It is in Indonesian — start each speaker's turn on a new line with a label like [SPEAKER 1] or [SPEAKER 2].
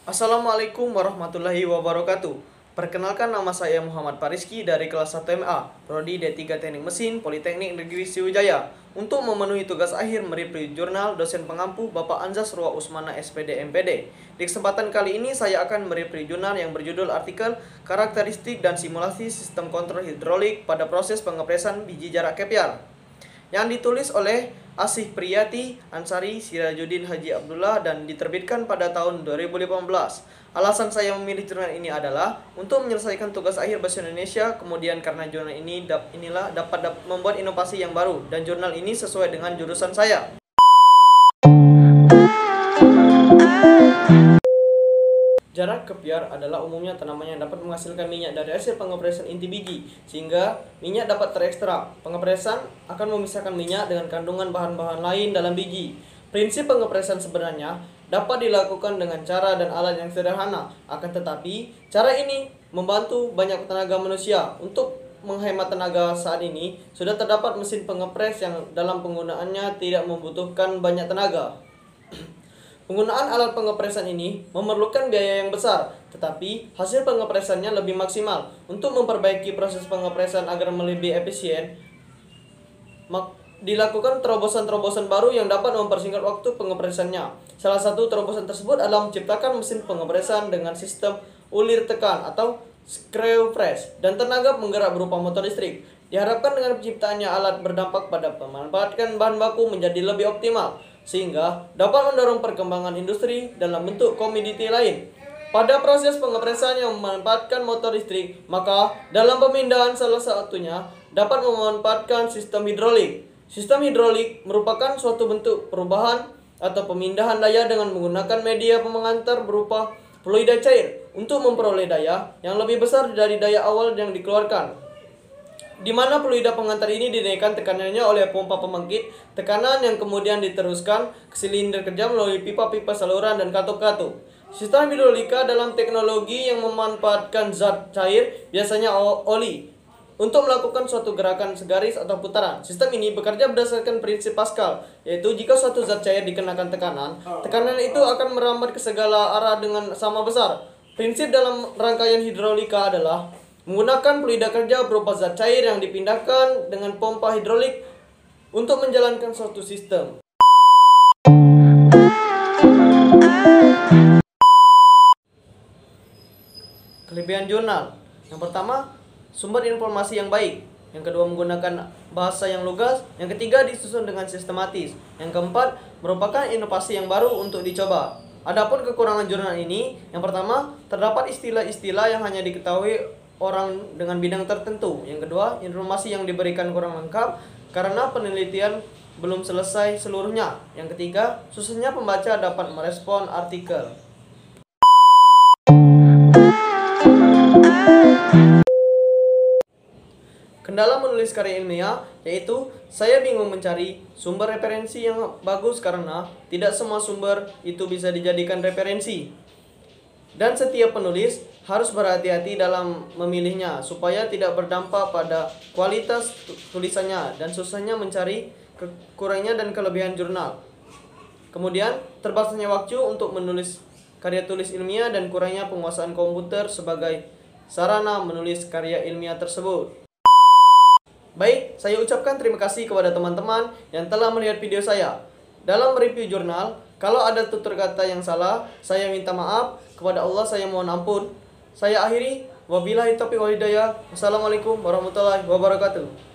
[SPEAKER 1] Assalamualaikum warahmatullahi wabarakatuh. Perkenalkan, nama saya Muhammad Pariski dari kelas 1 MA, Prodi D3 Teknik Mesin, Politeknik Negeri Sriwijaya. Untuk memenuhi tugas akhir mereview jurnal dosen pengampu Bapak Anzas Rua Usmana SPD MPD. Di kesempatan kali ini saya akan mereview jurnal yang berjudul artikel Karakteristik dan Simulasi Sistem Kontrol Hidrolik pada Proses Pengepresan Biji Jarak Kepiar, yang ditulis oleh Asih Priyati, Ansari, Sirajuddin Haji Abdullah, dan diterbitkan pada tahun 2015. Alasan saya memilih jurnal ini adalah untuk menyelesaikan tugas akhir bahasa Indonesia, kemudian karena jurnal ini dapat membuat inovasi yang baru, dan jurnal ini sesuai dengan jurusan saya. Jarak kepiar adalah umumnya tanaman yang dapat menghasilkan minyak dari hasil pengepresan inti biji, sehingga minyak dapat terekstrak. Pengepresan akan memisahkan minyak dengan kandungan bahan-bahan lain dalam biji. Prinsip pengepresan sebenarnya dapat dilakukan dengan cara dan alat yang sederhana, akan tetapi cara ini membantu banyak tenaga manusia. Untuk menghemat tenaga saat ini, sudah terdapat mesin pengepres yang dalam penggunaannya tidak membutuhkan banyak tenaga. Penggunaan alat pengepresan ini memerlukan biaya yang besar, tetapi hasil pengepresannya lebih maksimal. Untuk memperbaiki proses pengepresan agar lebih efisien, dilakukan terobosan-terobosan baru yang dapat mempersingkat waktu pengepresannya. Salah satu terobosan tersebut adalah menciptakan mesin pengepresan dengan sistem ulir tekan atau screw press dan tenaga penggerak berupa motor listrik. Diharapkan dengan penciptaannya alat berdampak pada pemanfaatan bahan baku menjadi lebih optimal, sehingga dapat mendorong perkembangan industri dalam bentuk komoditi lain. Pada proses pengepresan yang memanfaatkan motor listrik, maka dalam pemindahan salah satunya dapat memanfaatkan sistem hidrolik. Sistem hidrolik merupakan suatu bentuk perubahan atau pemindahan daya dengan menggunakan media pengantar berupa fluida cair untuk memperoleh daya yang lebih besar dari daya awal yang dikeluarkan, di mana fluida pengantar ini dinaikkan tekanannya oleh pompa pembangkit tekanan yang kemudian diteruskan ke silinder kerja melalui pipa-pipa saluran dan katup-katup. Sistem hidrolika dalam teknologi yang memanfaatkan zat cair, biasanya oli, untuk melakukan suatu gerakan segaris atau putaran. Sistem ini bekerja berdasarkan prinsip Pascal, yaitu jika suatu zat cair dikenakan tekanan, tekanan itu akan merambat ke segala arah dengan sama besar. Prinsip dalam rangkaian hidrolika adalah menggunakan fluida kerja berupa zat cair yang dipindahkan dengan pompa hidrolik untuk menjalankan suatu sistem. Kelebihan jurnal. Yang pertama, sumber informasi yang baik. Yang kedua, menggunakan bahasa yang lugas. Yang ketiga, disusun dengan sistematis. Yang keempat, merupakan inovasi yang baru untuk dicoba. Adapun kekurangan jurnal ini, yang pertama, terdapat istilah-istilah yang hanya diketahui orang dengan bidang tertentu. Yang kedua, informasi yang diberikan kurang lengkap karena penelitian belum selesai seluruhnya. Yang ketiga, susahnya pembaca dapat merespon artikel. Kendala menulis karya ilmiah, yaitu saya bingung mencari sumber referensi yang bagus karena tidak semua sumber itu bisa dijadikan referensi. Dan setiap penulis harus berhati-hati dalam memilihnya supaya tidak berdampak pada kualitas tulisannya, dan susahnya mencari kekurangannya dan kelebihan jurnal. Kemudian terbatasnya waktu untuk menulis karya tulis ilmiah dan kurangnya penguasaan komputer sebagai sarana menulis karya ilmiah tersebut. Baik, saya ucapkan terima kasih kepada teman-teman yang telah melihat video saya. Dalam review jurnal, kalau ada tutur kata yang salah, saya minta maaf. Kepada Allah saya mohon ampun. Saya akhiri, wabillahi taufiq wal hidayah. Wassalamualaikum warahmatullahi wabarakatuh.